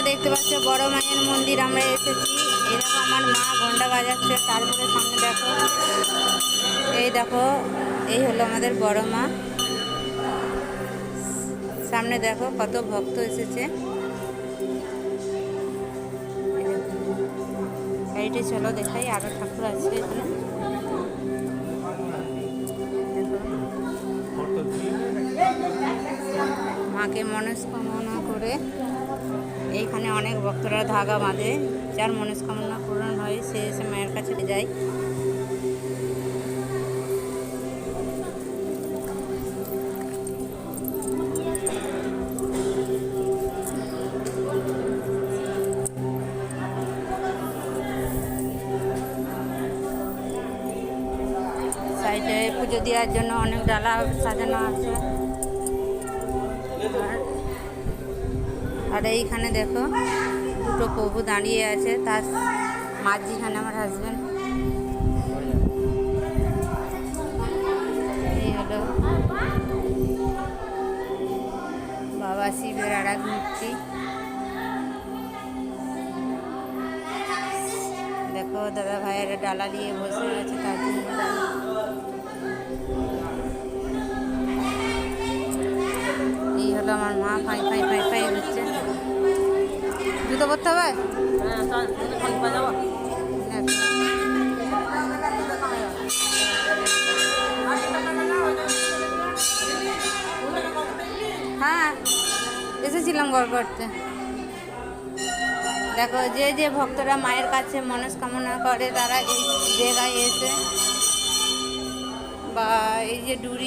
দেখতে পাচ্ছ বড় মায়ের মন্দির আমরা এসেছি। এই দেখো আমার মা ঘন্টা বাজাচ্ছে, তারপরে সামনে দেখো, এই দেখো এই হলো আমাদের বড় মা। সামনে দেখো কত ভক্ত এসেছে। সাইডে চলো দেখাই, আরো ঠাকুর আছে এখানে। মাকে মনস্কামনা করে এইখানে অনেক ভক্তরা ধাগা বাঁধে, যার মনস্কামনা পূরণ হয় সে এসে মায়ের কাছে যায়। সাইডে পুজো দেওয়ার জন্য অনেক ডালা সাজানো আছে। আর এইখানে দেখো দুটো প্রভু দাঁড়িয়ে আছে, তার মাঝখানে আমার হাজবেন্ড। এই হলো বাবা শিবের আর এক মূর্তি। দেখো দাদা ভাইয়ের ডালা নিয়ে বসে আছে, তার জন্য এই হলো আমার মা ফাই ফাই ফাই ফাই হচ্ছে। জুতো পরতে হবে? হ্যাঁ এসেছিলাম ঘর করতে। দেখো যে যে ভক্তরা মায়ের কাছে মনস্কামনা করে তারা এই জায়গায় এসে বা এই যে ডুরি